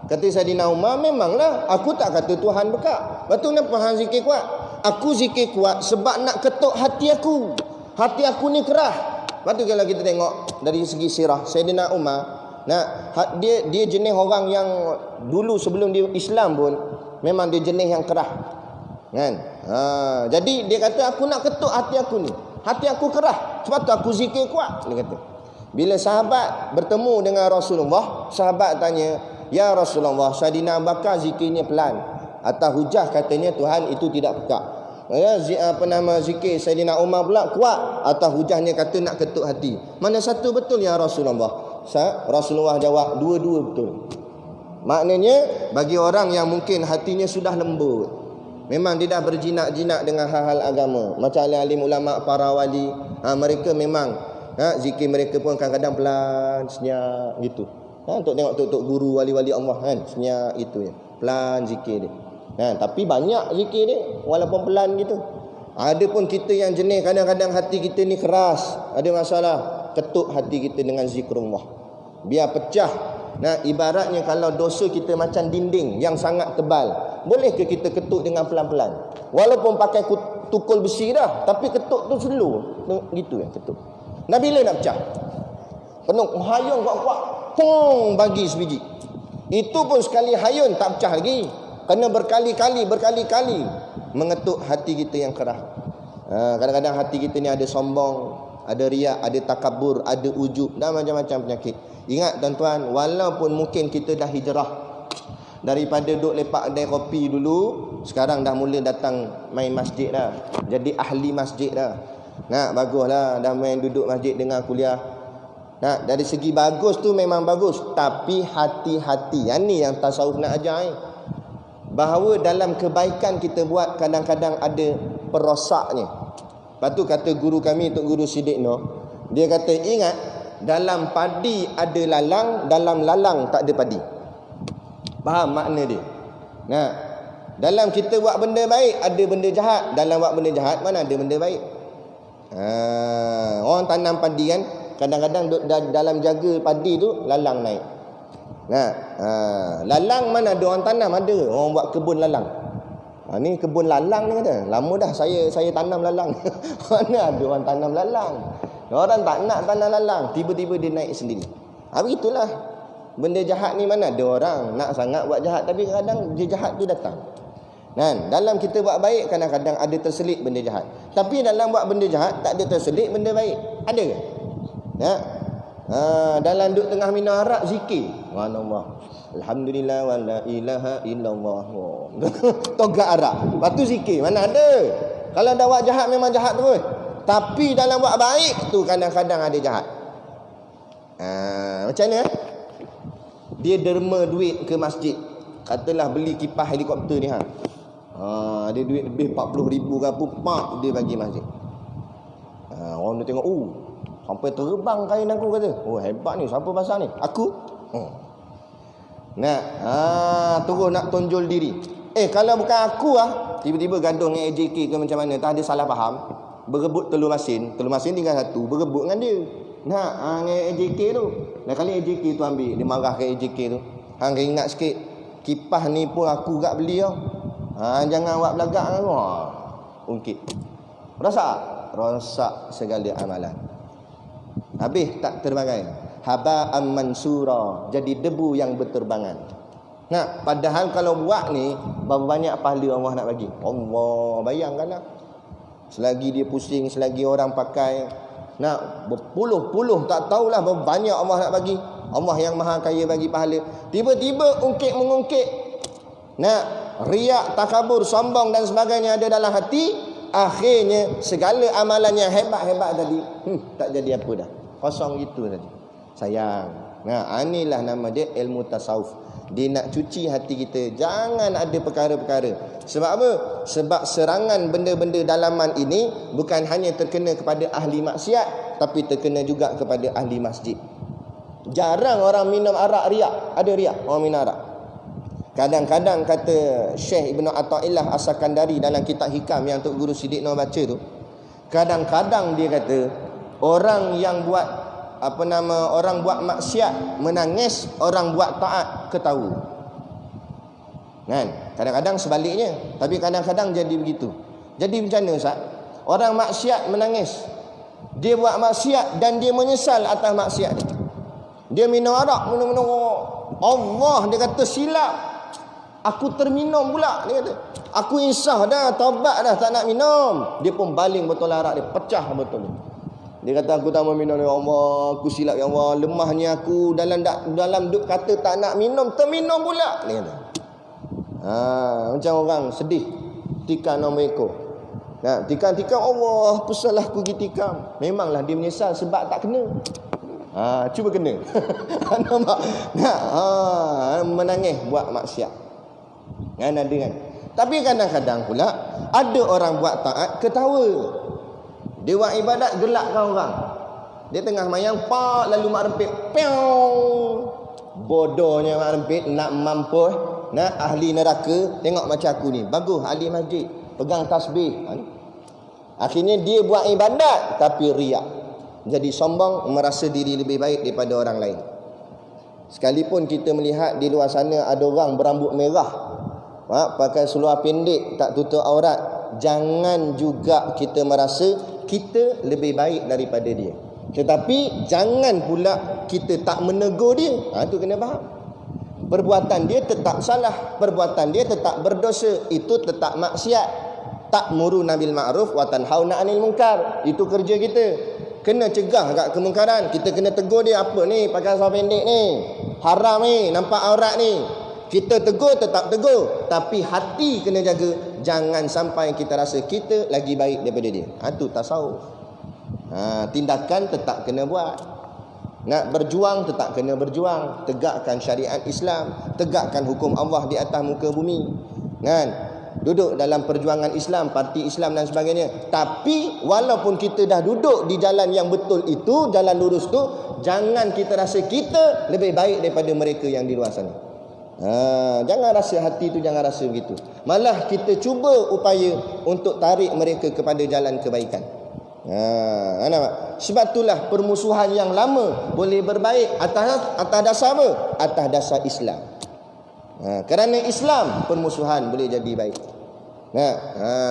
Kata Sayyidina Umar, memanglah aku tak kata Tuhan bekak. Lepas tu kenapa hang zikir kuat? Aku zikir kuat sebab nak ketuk hati aku. Hati aku ni kerah. Lepas tu kalau kita tengok dari segi sirah Sayyidina Umar, dia jenis orang yang dulu sebelum dia Islam pun memang dia jenis yang kerah. Kan? Jadi dia kata aku nak ketuk hati aku ni. Hati aku kerah, sebab tu aku zikir kuat, dia kata. Bila sahabat bertemu dengan Rasulullah, sahabat tanya, "Ya Rasulullah, Sayyidina Abu Bakar zikirnya pelan. Atas hujah katanya Tuhan itu tidak pekak. Zikir Sayyidina Umar pula kuat. Atas hujahnya kata nak ketuk hati. Mana satu betul ya Rasulullah?" Rasulullah jawab, dua-dua betul. Maknanya bagi orang yang mungkin hatinya sudah lembut, memang dia dah berjinak-jinak dengan hal-hal agama, macam alim ulama, para wali, mereka memang zikir mereka pun kadang-kadang pelan, senyap gitu. Untuk tengok tok guru wali-wali Allah kan, senyap gitu ya. Pelan zikir dia. Tapi banyak zikir dia walaupun pelan gitu. Ada pun kita yang jenis kadang-kadang hati kita ni keras, ada masalah, ketuk hati kita dengan zikrullah. Biar pecah. Ibaratnya kalau dosa kita macam dinding yang sangat tebal, boleh ke kita ketuk dengan pelan-pelan? Walaupun pakai tukul besi dah, tapi ketuk tu slow. Gitu ya ketuk. Bila nak pecah? Penuh hayun kuat-kuat, pong bagi sebiji. Itu pun sekali hayun tak pecah lagi. Kena berkali-kali mengetuk hati kita yang keras. Kadang-kadang hati kita ni ada sombong, ada riak, ada takabur, ada ujub dan macam-macam penyakit. Ingat tuan-tuan, walaupun mungkin kita dah hijrah daripada duduk lepak kedai kopi dulu, sekarang dah mula datang main masjid dah, jadi ahli masjid dah. Baguslah dah main duduk masjid dengar kuliah. Dari segi bagus tu memang bagus, tapi hati-hati. Yang ni yang tasawuf nak ajar bahawa dalam kebaikan kita buat kadang-kadang ada perosaknya. Lepas tu kata guru kami, Tok Guru Siddiq Noh, dia kata ingat, dalam padi ada lalang, dalam lalang tak ada padi. Faham makna dia? Dalam kita buat benda baik ada benda jahat, dalam buat benda jahat mana ada benda baik. Orang tanam padi kan, kadang-kadang dalam jaga padi tu lalang naik. Lalang mana ada orang tanam, ada orang buat kebun lalang. Ni kebun lalang ni kata. Lama dah saya tanam lalang. Mana ada orang tanam lalang? Orang tak nak tanam lalang, tiba-tiba dia naik sendiri. Begitulah. Benda jahat ni mana ada orang nak sangat buat jahat, tapi kadang dia jahat tu datang. Dalam kita buat baik kadang-kadang ada terselit benda jahat. Tapi dalam buat benda jahat tak ada terselit benda baik. Ada ke? Dalam duduk tengah minum arak zikir. Subhanallah. Alhamdulillah wa la ilaha illallah. Togak arak. Lepas tu zikir. Mana ada? Kalau dah buat jahat memang jahat terus. Tapi dalam buat baik tu kadang-kadang ada jahat. Macam mana? Dia derma duit ke masjid. Katalah beli kipas helikopter ni ada duit lebih 40,000 ke apa, pak dia bagi masjid. Orang dia tengok, sampai terbang kain aku, kata. Hebat ni, siapa pasang ni? Aku? Terus nak tonjol diri. Kalau bukan aku tiba-tiba gaduh dengan AJK ke macam mana, tak ada salah faham. Berebut telur masin tinggal satu, berebut dengan dia. Dengan AJK tu. Kali AJK tu ambil, dia marah ke AJK tu. Hang ingat sikit, kipas ni pun aku gak beli tau. Jangan buat belagak dengan aku. Ungkit. Rosak segala amalan. Habis tak terbangai. Haba'an mansura, jadi debu yang berterbangan. Padahal kalau buat ni, berapa banyak pahala Allah nak bagi. Allah, bayangkanlah. Selagi dia pusing, selagi orang pakai, berpuluh-puluh, tak tahulah berapa banyak Allah nak bagi. Allah yang maha kaya bagi pahala. Tiba-tiba mengungkit. Riak, takabur, sombong dan sebagainya ada dalam hati. Akhirnya segala amalan yang hebat-hebat tadi tak jadi apa dah. Kosong gitu tadi. Sayang. Inilah nama dia ilmu tasawuf. Dia nak cuci hati kita. Jangan ada perkara-perkara. Sebab apa? Sebab serangan benda-benda dalaman ini bukan hanya terkena kepada ahli maksiat, tapi terkena juga kepada ahli masjid. Jarang orang minum arak riak. Ada riak orang minum arak. Kadang-kadang kata Syekh Ibn Atta'illah As-Sakandari dalam kitab Hikam yang Tok Guru Siddiq Noh baca tu, kadang-kadang dia kata orang yang buat orang buat maksiat menangis, orang buat taat ketawa. Kadang-kadang sebaliknya, tapi kadang-kadang jadi begitu. Jadi macam mana Ustaz? Orang maksiat menangis, dia buat maksiat dan dia menyesal atas maksiat dia. Dia minum arak, minum Allah, dia kata silap. Aku terminum pula, dia kata. Aku insaf dah, taubat dah, tak nak minum. Dia pun baling botol arak dia, pecah botol dia. Dia kata aku tak mau minum, ya Allah, aku silap ya Allah, lemahnya aku dalam duk kata tak nak minum, terminum pula, dia kata. Macam orang sedih, tikam nombor ekor. Tikam Allah, pesalah aku pergi tikam. Memanglah dia menyesal sebab tak kena. Cuba kena. Nampak? Menangis buat maksiat. Ada kan? Tapi kadang-kadang pula ada orang buat taat ketawa. Dia buat ibadat gelakkan orang. Dia tengah mayang pak lalu mak rempit. Piau. Bodohnya mak rempit nak mampus, nak ahli neraka, tengok macam aku ni. Bagus ahli masjid, pegang tasbih. Akhirnya dia buat ibadat tapi riak. Jadi sombong, merasa diri lebih baik daripada orang lain. Sekalipun kita melihat di luar sana ada orang berambut merah, pakai seluar pendek, tak tutup aurat, jangan juga kita merasa kita lebih baik daripada dia. Tetapi jangan pula kita tak menegur dia. Itu kena faham. Perbuatan dia tetap salah, perbuatan dia tetap berdosa, itu tetap maksiat. Ta'muruna bil ma'ruf wa tanhauna 'anil munkar. Itu kerja kita. Kena cegah kat kemungkaran. Kita kena tegur dia, apa ni pakai seluar pendek ni, haram ni, nampak aurat ni. Kita tegur, tetap tegur, tapi hati kena jaga. Jangan sampai kita rasa kita lagi baik daripada dia. Itu tasawuf. Tindakan tetap kena buat. Nak berjuang tetap kena berjuang. Tegakkan syariat Islam, tegakkan hukum Allah di atas muka bumi. Kan? Duduk dalam perjuangan Islam, parti Islam dan sebagainya. Tapi walaupun kita dah duduk di jalan yang betul itu, jalan lurus tu, jangan kita rasa kita lebih baik daripada mereka yang di luar sana. Jangan rasa, hati tu jangan rasa begitu. Malah kita cuba upaya untuk tarik mereka kepada jalan kebaikan. Sebab itulah permusuhan yang lama boleh berbaik atas dasar apa? Atas dasar Islam. Kerana Islam, permusuhan boleh jadi baik.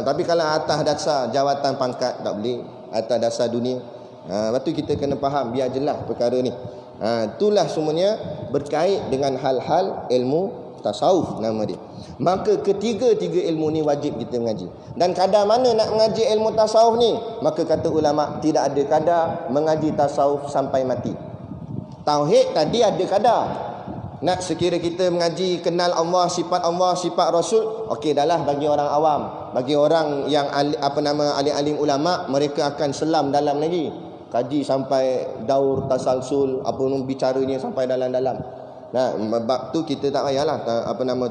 Tapi kalau atas dasar jawatan pangkat tak boleh, atas dasar dunia. Lepas tu kita kena faham, biar jelas perkara ni. Itulah semuanya berkait dengan hal-hal ilmu tasawuf nama dia. Maka ketiga-tiga ilmu ni wajib kita mengaji. Dan kadar mana nak mengaji ilmu tasawuf ni? Maka kata ulama, tidak ada kadar mengaji tasawuf sampai mati. Tauhid tadi ada kadar. Nak sekira kita mengaji kenal Allah, sifat Rasul, okey dah lah bagi orang awam. Bagi orang yang alim-alim ulama, mereka akan selam dalam lagi. Kaji sampai daur tasalsul, bicaranya sampai dalam-dalam. Bab tu kita tak payahlah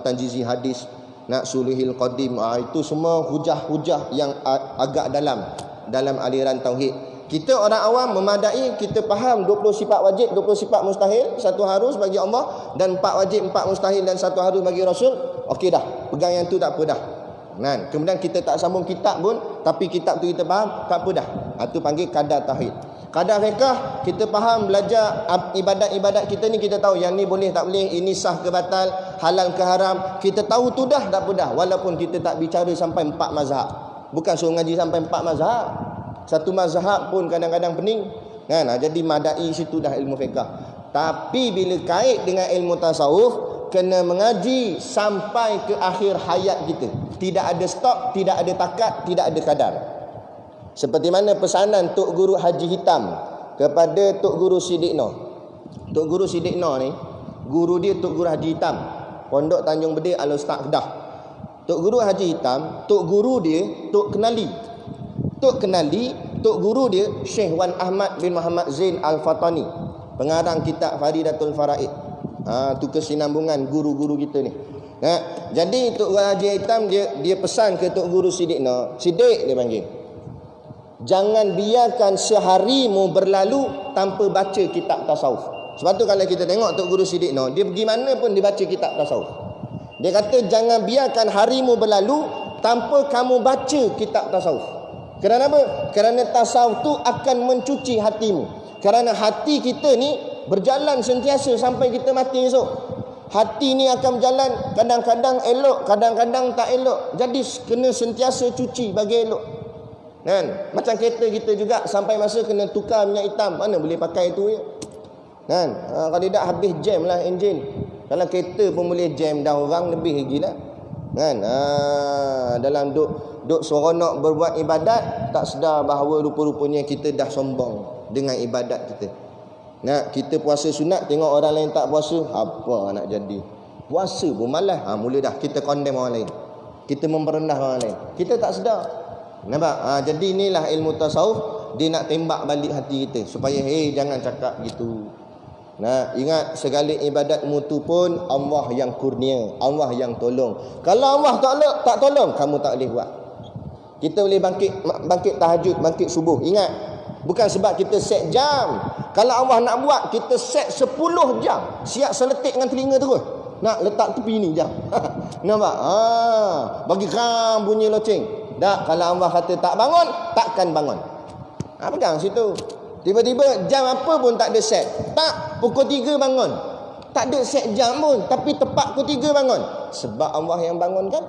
tanjizi hadis, nak suluhil qadim, itu semua hujah-hujah yang agak dalam aliran tauhid. Kita orang awam memadai, kita faham 20 sifat wajib, 20 sifat mustahil, satu harus bagi Allah, dan 4 wajib, 4 mustahil dan satu harus bagi Rasul. Okey dah, pegang yang tu tak apa dah. Kemudian kita tak sambung kitab pun, tapi kitab tu kita faham, tak apa dah. Itu panggil kadar tauhid. Kadar fiqh, kita faham, belajar ibadat-ibadat kita ni, kita tahu yang ni boleh tak boleh, ini sah ke batal, halal ke haram, kita tahu tu dah, tak apa dah. Walaupun kita tak bicara sampai 4 mazhab. Bukan suruh ngaji sampai 4 mazhab. Satu mazhab pun kadang-kadang pening. Jadi madai situ dah ilmu fiqh. Tapi bila kait dengan ilmu tasawuf, kena mengaji sampai ke akhir hayat kita. Tidak ada stop, tidak ada takat, tidak ada kadar. Seperti mana pesanan Tok Guru Haji Hitam kepada Tok Guru Siddiq Noh. Tok Guru Siddiq Noh ni, guru dia Tok Guru Haji Hitam, Pondok Tanjung Bedil Al-Ustaz Kedah. Tok Guru Haji Hitam, tok guru dia Tok Kenali. Tok guru dia Syekh Wan Ahmad bin Muhammad Zain Al-Fatani, pengarang kitab Faridatul Faraid. Tu kesinambungan guru-guru kita ni. Jadi Tok Guru Haji Hitam dia pesan ke Tok Guru Siddiq Noh. Siddiq dia panggil, jangan biarkan seharimu berlalu tanpa baca kitab tasawuf. Sebab tu kalau kita tengok Tok Guru Siddiq Noh, dia pergi mana pun dia baca kitab tasawuf. Dia kata jangan biarkan harimu berlalu tanpa kamu baca kitab tasawuf. Kerana apa? Kerana tasawuf tu akan mencuci hatimu. Kerana hati kita ni berjalan sentiasa sampai kita mati esok. Hati ni akan berjalan, kadang-kadang elok, kadang-kadang tak elok. Jadi kena sentiasa cuci bagi elok. Macam kereta kita juga, sampai masa kena tukar minyak hitam. Mana boleh pakai tu ya? Kalau tidak habis jam lah enjin. Kalau kereta pun boleh jam dah orang, lebih lagi lah. Dalam duk seronok berbuat ibadat, tak sedar bahawa rupa-rupanya kita dah sombong dengan ibadat kita. Kita puasa sunat, tengok orang lain tak puasa, apa nak jadi? Puasa pun malas. Mula dah kita condemn orang lain, kita memperendah orang lain, kita tak sedar. Nampak? Jadi inilah ilmu tasawuf. dia nak tembak balik hati kita supaya jangan cakap gitu. Nah, ingat segala ibadatmu tu pun Allah yang kurnia, Allah yang tolong. Kalau Allah tak tolong, kamu tak boleh buat. Kita boleh bangkit tahajud, bangkit subuh. Ingat, bukan sebab kita set jam. Kalau Allah nak buat, kita set 10 jam. Siap seletik dengan telinga terus. Nak letak tepi ni jam. Nampak? Bagi ram bunyi loceng. Tak, kalau Allah kata tak bangun, takkan bangun. Pegang situ. Tiba-tiba jam apa pun tak ada set. Tak, pukul 3 bangun. Tak ada set jam pun, tapi tepat pukul 3 bangun. Sebab Allah yang bangunkan.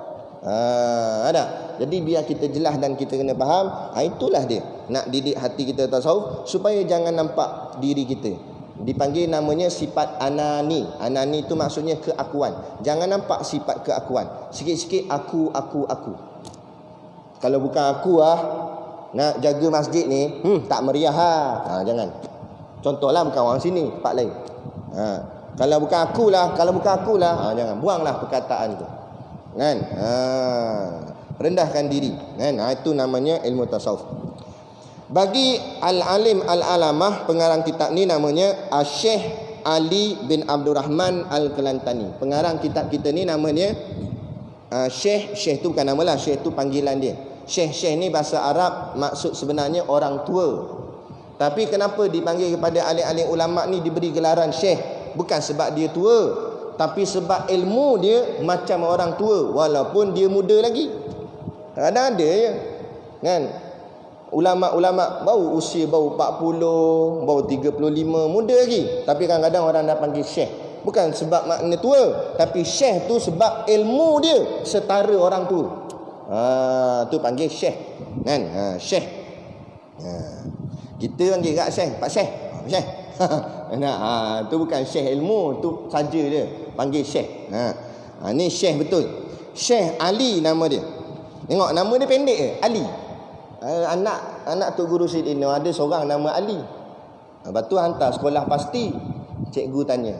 Ada. Jadi biar kita jelas dan kita kena faham, itulah dia. Nak didik hati kita tasawuf supaya jangan nampak diri kita. Dipanggil namanya sifat anani. Anani itu maksudnya keakuan. Jangan nampak sifat keakuan. Sikit-sikit aku. Kalau bukan aku nak jaga masjid ni, tak meriah jangan. Contohlah bukan orang sini, tempat lain. Kalau bukan akulah, jangan. Buanglah perkataan tu. Kan? Rendahkan diri. Kan? Itu namanya ilmu tasawuf. Bagi Al-Alim Al-Alamah, pengarang kitab ni namanya Syekh Ali bin Abdul Rahman Al-Kelantani. Pengarang kitab kita ni namanya Syekh tu bukan nama lah, Syekh tu panggilan dia. Syekh ni bahasa Arab maksud sebenarnya orang tua. Tapi kenapa dipanggil kepada alim-alim ulama ni diberi gelaran Syekh? Bukan sebab dia tua, tapi sebab ilmu dia macam orang tua walaupun dia muda lagi. Kadang ada je kan, ulama-ulama baru usia baru 40, baru 35, muda lagi, tapi kadang-kadang orang dah panggil Syekh. Bukan sebab makna tua, tapi Syekh tu sebab ilmu dia setara orang tua. Tu panggil Syekh kan. Syekh. Kita panggil kat Syekh, Pak Syekh. Syekh. Tu bukan Syekh ilmu, tu saja dia panggil Syekh. Ni Syekh betul. Syekh Ali nama dia. Tengok nama dia pendek je, Ali. Anak Tok Guru Syed Ino ada seorang nama Ali. Lepas tu hantar sekolah pasti. Cikgu tanya,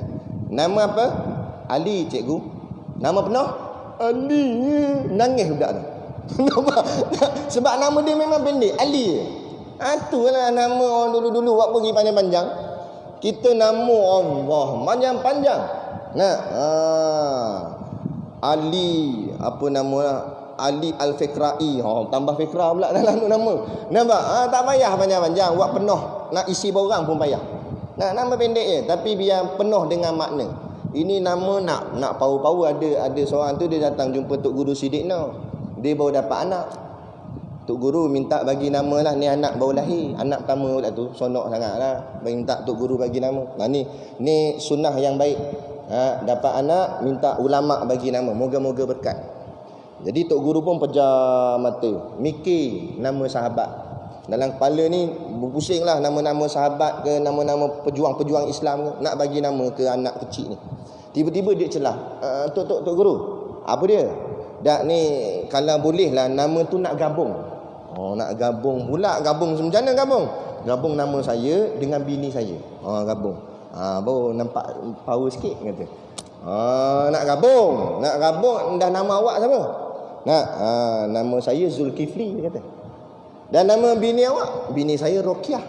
nama apa? Ali, cikgu. Nama penuh? Ali. Nangis budak tu. Sebab nama dia memang pendek, Ali. Itulah nama orang dulu-dulu buat pergi panjang-panjang. Kita nama Allah panjang-panjang. Ali apa nama lah? Ali Al-Fikrai. Tambah Fikra pula dalam nama. Nampak? Tak payah panjang-panjang, buat penuh. Nak isi borang pun payah. Nama pendek je, tapi biar penuh dengan makna. Ini nama nak power-power. Ada seorang tu dia datang jumpa Tok Guru Siddiq now. Dia baru dapat anak. Tok Guru minta bagi nama lah. Ni anak baru lahir, anak pertama pula tu, sonok sangat lah. Minta Tok Guru bagi nama. Ni sunnah yang baik. Dapat anak, minta ulama bagi nama. Moga-moga berkat. Jadi Tok Guru pun pejam mata, mikir nama sahabat. Dalam kepala ni berpusing lah, nama-nama sahabat ke, nama-nama pejuang-pejuang Islam ke, nak bagi nama ke anak kecil ni. Tiba-tiba dia celah, Tok Guru, apa dia? Dak ni kalau boleh lah nama tu nak gabung. Nak gabung pula. Gabung macam mana gabung? Gabung nama saya dengan bini saya. Gabung. Baru nampak power sikit kata. Nak gabung. Dah nama awak siapa? Nama saya Zulkifli dia kata. Dan nama bini awak? Bini saya Rokiah.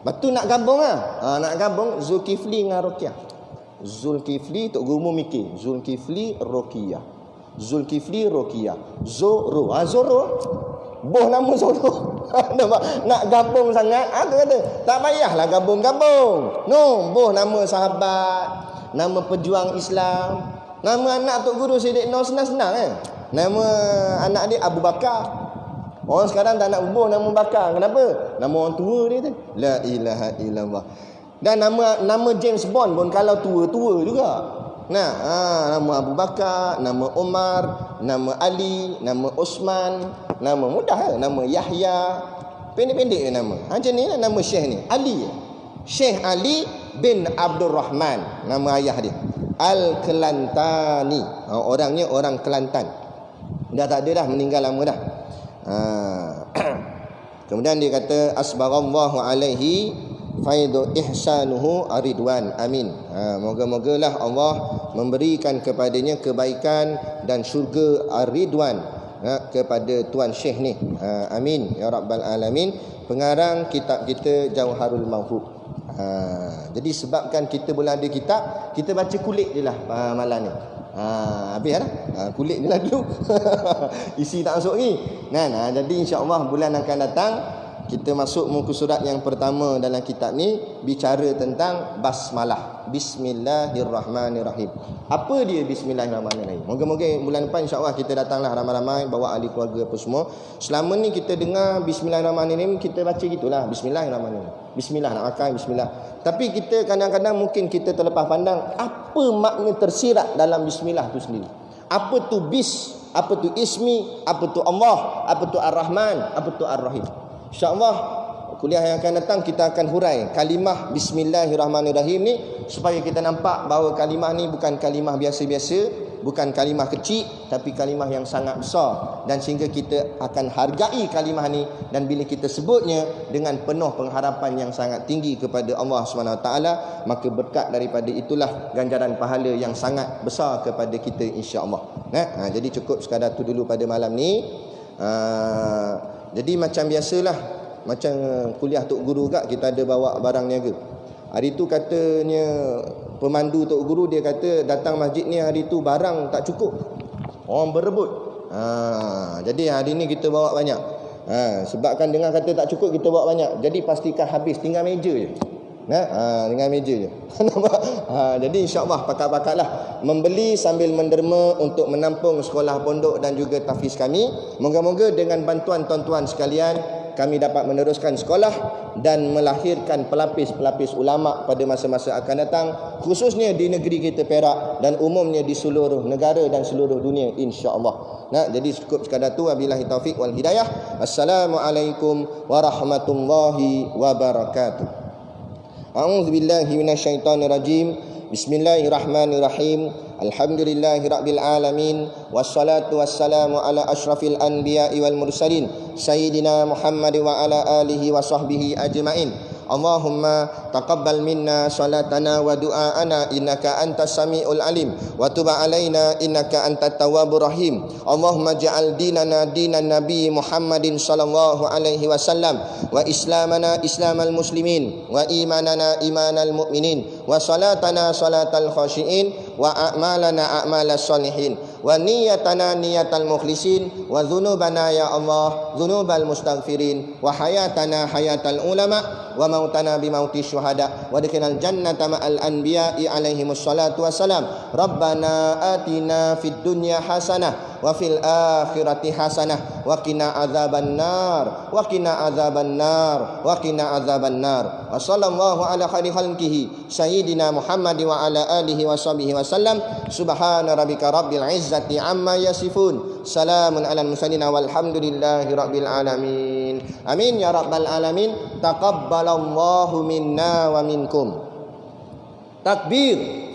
Betul nak gabung lah. Nak gabung Zulkifli dengan Rokiah. Zulkifli, Tok Guru mikir Zulkifli Rokiah. Zulkifli Rokiah. Zoro. Zoro. Boh nama Zoro. Nak gabung sangat. Aku kata, tak payahlah gabung-gabung. No, boh nama sahabat, nama pejuang Islam. Nama anak Tok Guru Siddiq Nur senang-senang Nama anak dia Abu Bakar. Orang sekarang tak nak boh nama Bakar. Kenapa? Nama orang tua dia tu. La ilaha illallah. Dan nama James Bond pun kalau tua-tua juga. Nama Abu Bakar, nama Umar, nama Ali, nama Osman, nama mudah nama Yahya. Pendek-pendek nama. Macam ni lah nama Syekh ni. Ali. Syekh Ali bin Abdul Rahman. Nama ayah dia. Al-Kelantani. Orangnya orang Kelantan. Dah tak ada dah, meninggal lama dah. Kemudian dia kata asbarallahu alaihi faidu ihsanuhu aridwan. Amin. Moga-mogalah Allah memberikan kepadanya kebaikan dan syurga aridwan. kepada Tuan Syekh ni. Amin ya rabbal alamin. Pengarang kitab kita Jauharul Mawhub. Jadi sebabkan kita boleh ada kitab, kita baca kulit je lah malam ni. Habis dah. Kulit je lah dulu. Isi tak masuk ni. Jadi insya-Allah bulan akan datang kita masuk muka surat yang pertama dalam kitab ni, bicara tentang basmalah. Bismillahirrahmanirrahim. Apa dia bismillahirrahmanirrahim? Moga-moga bulan depan insya-Allah kita datanglah ramai-ramai, bawa ahli keluarga apa semua. Selama ni kita dengar bismillahirrahmanirrahim, kita baca gitulah, bismillahirrahmanirrahim. Bismillah nak makan, bismillah. Tapi kita kadang-kadang mungkin kita terlepas pandang apa makna tersirat dalam bismillah tu sendiri. Apa tu apa tu ismi, apa tu Allah, apa tu Ar-Rahman, apa tu Ar-Rahim. InsyaAllah kuliah yang akan datang kita akan hurai kalimah bismillahirrahmanirrahim ni, supaya kita nampak bahawa kalimah ni bukan kalimah biasa-biasa, bukan kalimah kecil, tapi kalimah yang sangat besar, dan sehingga kita akan hargai kalimah ni, dan bila kita sebutnya dengan penuh pengharapan yang sangat tinggi kepada Allah SWT, maka berkat daripada itulah ganjaran pahala yang sangat besar kepada kita insya-Allah. Jadi cukup sekadar tu dulu pada malam ni. Jadi macam biasalah, macam kuliah Tok Guru kat, kita ada bawa barang niaga. Hari tu katanya pemandu Tok Guru, dia kata datang masjid ni hari tu barang tak cukup, orang berebut. Jadi hari ni kita bawa banyak. Sebabkan dengar kata tak cukup, kita bawa banyak. Jadi pastikan habis, tinggal meja je. Dengan meja je. Jadi insya-Allah pakat-pakatlah membeli sambil menderma untuk menampung sekolah pondok dan juga tahfiz kami. Moga-moga dengan bantuan tuan-tuan sekalian kami dapat meneruskan sekolah dan melahirkan pelapis-pelapis ulama pada masa-masa akan datang, khususnya di negeri kita Perak dan umumnya di seluruh negara dan seluruh dunia insya-Allah. Jadi cukup sekadar tu, wabillahi taufik wal hidayah. Assalamualaikum warahmatullahi wabarakatuh. A'udzu billahi minasyaitonir rajim. Bismillahirrahmanirrahim. Alhamdulillahirabbil alamin. Wassalatu wassalamu ala asyrafil anbiya'i wal mursalin sayyidina Muhammad wa ala alihi wa sahbihi ajmain. Allahumma taqabbal minna salatana wa du'aana innaka antas samiul alim wa tub alaina innaka antat tawwabur rahim. Allahumma ja'al dinana dinan nabi Muhammadin sallallahu alaihi wasallam wa islamana islamal muslimin wa imanana imanal mu'minin wa salatana salatal khashiin wa a'malana a'malas salihin wa niyatana niyatal mukhlisin wa dhunubana ya Allah dhunubal mustaghfirin wa hayatana hayatal ulama wa mautana bimauti syuhada wa adkhilnal jannata ma'al anbiya'i alaihimus salatu wassalam. Rabbana atina fid dunya hasanah wa fil akhirati hasanah wa qina adzaban nar wa qina adzaban nar wa qina adzaban nar. Wa sallallahu ala khairi khalqihi sayyidina Muhammad wa ala alihi wa sahbihi wasallam. Subhana rabbika rabbil izzati amma yasifun. Salamun alal mursalin walhamdulillahi rabbil alamin. Amin ya rabbal alamin. Taqabbalallahu minna wa minkum. Takbir.